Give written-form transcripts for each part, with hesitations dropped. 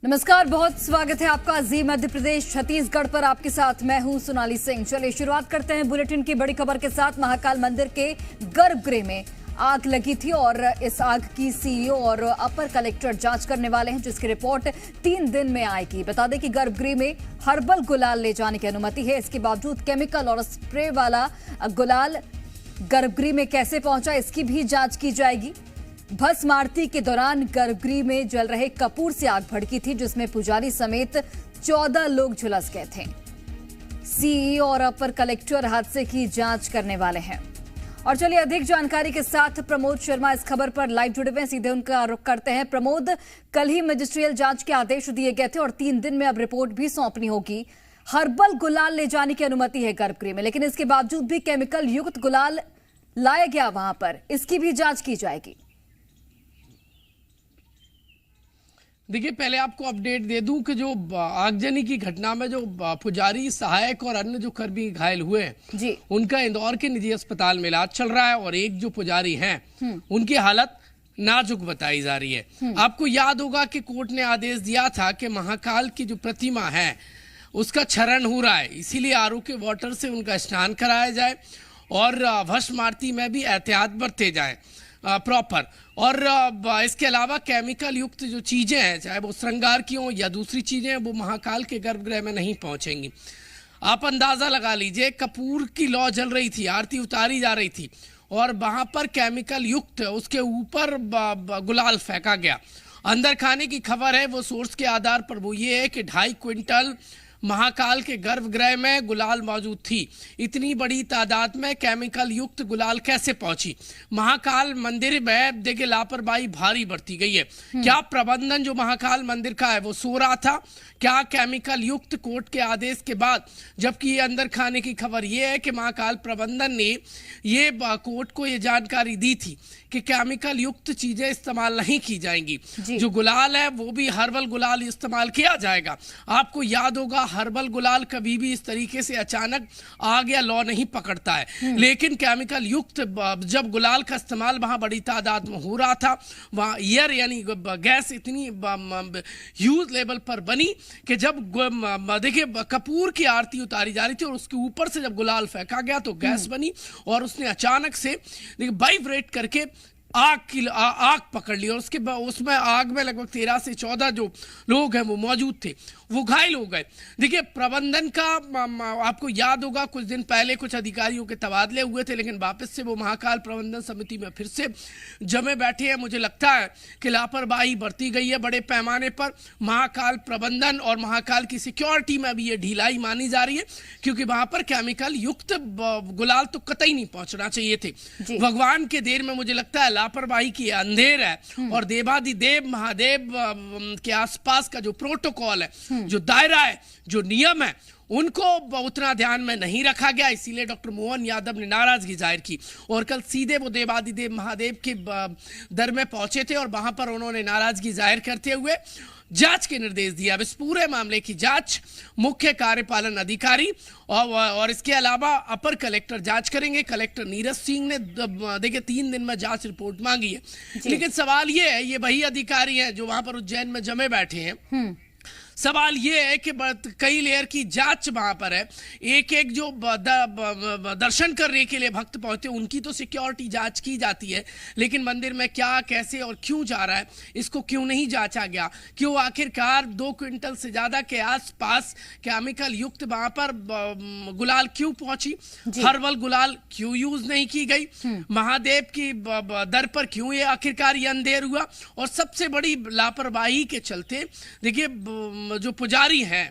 नमस्कार, बहुत स्वागत है आपका जी मध्य प्रदेश छत्तीसगढ़ पर। आपके साथ मैं हूं सोनाली सिंह। चलिए शुरुआत करते हैं बुलेटिन की बड़ी खबर के साथ। महाकाल मंदिर के गर्भगृह में आग लगी थी और इस आग की सीईओ और अपर कलेक्टर जांच करने वाले हैं, जिसकी रिपोर्ट 3 दिन में आएगी। बता दें कि गर्भगृह में हर्बल गुलाल ले जाने की अनुमति है, इसके बावजूद केमिकल और स्प्रे वाला गुलाल गर्भगृह में कैसे पहुंचा, इसकी भी जांच की जाएगी। भस्म आरती के दौरान गर्भगृह में जल रहे कपूर से आग भड़की थी, जिसमें पुजारी समेत 14 लोग झुलस गए थे। सीईओ और अपर कलेक्टर हादसे की जांच करने वाले हैं। और चलिए अधिक जानकारी के साथ प्रमोद शर्मा इस खबर पर लाइव जुड़े हुए हैं, सीधे उनका रुख करते हैं। प्रमोद, कल ही मजिस्ट्रियल जांच के आदेश दिए गए थे और 3 दिन में अब रिपोर्ट भी सौंपनी होगी। हर्बल गुलाल ले जाने की अनुमति है गर्भगृह में, लेकिन इसके बावजूद भी केमिकल युक्त गुलाल लाया गया वहां पर, इसकी भी जांच की जाएगी। देखिए, पहले आपको अपडेट दे दूं कि जो आगजनी की घटना में जो पुजारी, सहायक और अन्य जो कर्मी घायल हुए हैं जी, उनका इंदौर के निजी अस्पताल में इलाज चल रहा है और एक जो पुजारी हैं उनकी हालत नाजुक बताई जा रही है। आपको याद होगा कि कोर्ट ने आदेश दिया था कि महाकाल की जो प्रतिमा है उसका क्षरण हो रहा है, इसीलिए आरओ के वाटर से उनका स्नान कराया जाए और भस्म आरती में भी एहतियात बरते जाए प्रॉपर। और इसके अलावा केमिकल युक्त जो चीज़ें हैं, चाहे वो श्रृंगार की हों या दूसरी चीज़ें, वो महाकाल के गर्भगृह में नहीं पहुंचेंगी। आप अंदाज़ा लगा लीजिए, कपूर की लौ जल रही थी, आरती उतारी जा रही थी और वहाँ पर केमिकल युक्त उसके ऊपर गुलाल फेंका गया। अंदर खाने की खबर है, वो सोर्स के आधार पर वो ये है कि 2.5 क्विंटल महाकाल के गर्भगृह में गुलाल मौजूद थी। इतनी बड़ी तादाद में केमिकल युक्त गुलाल कैसे पहुंची? महाकाल मंदिर में देखिए लापरवाही भारी बढ़ती गई है। क्या प्रबंधन जो महाकाल मंदिर का है वो सो रहा था? क्या केमिकल युक्त कोर्ट के आदेश के बाद, जबकि ये अंदर खाने की खबर ये है कि महाकाल प्रबंधन ने ये कोर्ट को ये जानकारी दी थी कि केमिकल युक्त चीजें इस्तेमाल नहीं की जाएंगी, जो गुलाल है वो भी हर्बल गुलाल इस्तेमाल किया जाएगा। आपको याद होगा, हर्बल गुलाल कभी भी इस तरीके से अचानक आग या लौ नहीं पकड़ता है, लेकिन केमिकल युक्त जब गुलाल का इस्तेमाल वहां बड़ी तादाद में हो रहा था, वहां एयर यानी गैस इतनी ह्यूज लेवल पर बनी कि जब देखिए कपूर की आरती उतारी जा रही थी और उसके ऊपर से जब गुलाल फेंका गया तो गैस बनी और उसने अचानक से वाइब्रेट करके आग पकड़ ली और उसमें आग में लगभग 13 से 14 जो लोग हैं वो मौजूद थे, वो घायल हो गए। देखिए, प्रबंधन का आपको याद होगा कुछ दिन पहले कुछ अधिकारियों के तबादले हुए थे, लेकिन वापस से वो महाकाल प्रबंधन समिति में फिर से जमे बैठे हैं। मुझे लगता है कि लापरवाही बरती गई है बड़े पैमाने पर। महाकाल प्रबंधन और महाकाल की सिक्योरिटी में अभी ये ढिलाई मानी जा रही है, क्योंकि वहां पर केमिकल युक्त गुलाल तो कतई नहीं पहुंचना चाहिए थे। भगवान के देर में मुझे लगता है लापरवाही की अंधेर है और देवादिदेव महादेव के आसपास का जो प्रोटोकॉल है, जो दायरा है, जो नियम है, उनको उतना ध्यान में नहीं रखा गया। इसीलिए डॉक्टर मोहन यादव ने नाराजगी जाहिर की और कल सीधे वो देवादिदेव महादेव के दर में पहुंचे थे और वहां पर उन्होंने नाराजगी जाहिर करते हुए जांच के निर्देश दिया। अब इस पूरे मामले की जांच मुख्य कार्यपालन अधिकारी और इसके अलावा अपर कलेक्टर जांच करेंगे। कलेक्टर नीरज सिंह ने देखिए 3 दिन में जांच रिपोर्ट मांगी है, लेकिन सवाल ये है, ये वही अधिकारी हैं जो वहां पर उज्जैन में जमे बैठे हैं। सवाल ये है कि कई लेयर की जांच वहां पर है। एक एक जो दर्शन करने के लिए भक्त पहुंचते हैं उनकी तो सिक्योरिटी जांच की जाती है, लेकिन मंदिर में क्या, कैसे और क्यों जा रहा है, इसको क्यों नहीं जांचा गया? क्यों आखिरकार 2 क्विंटल से ज्यादा के आसपास केमिकल युक्त वहां पर गुलाल क्यों पहुंची? हर्बल गुलाल क्यों यूज नहीं की गई? महादेव की दर पर क्यों ये आखिरकार ये अंधेर हुआ? और सबसे बड़ी लापरवाही के चलते देखिए जो पुजारी हैं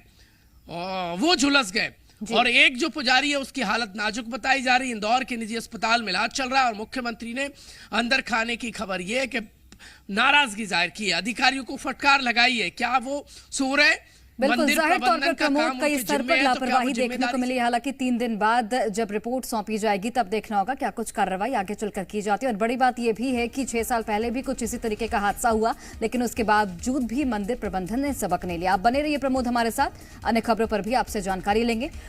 वो झुलस गए और एक जो पुजारी है उसकी हालत नाजुक बताई जा रही है। इंदौर के निजी अस्पताल में इलाज चल रहा है और मुख्यमंत्री ने अंदर खाने की खबर यह है कि नाराजगी जाहिर की है, अधिकारियों को फटकार लगाई है। क्या वो सो रहे? बिल्कुल, जाहिर तौर पर प्रमोद कई स्तर पर लापरवाही देखने को मिली। हालांकि 3 दिन बाद जब रिपोर्ट सौंपी जाएगी तब देखना होगा क्या कुछ कार्रवाई आगे चलकर की जाती है। और बड़ी बात यह भी है कि 6 साल पहले भी कुछ इसी तरीके का हादसा हुआ, लेकिन उसके बावजूद भी मंदिर प्रबंधन ने सबक नहीं लिया। आप बने रहिए प्रमोद हमारे साथ, अन्य खबरों पर भी आपसे जानकारी लेंगे।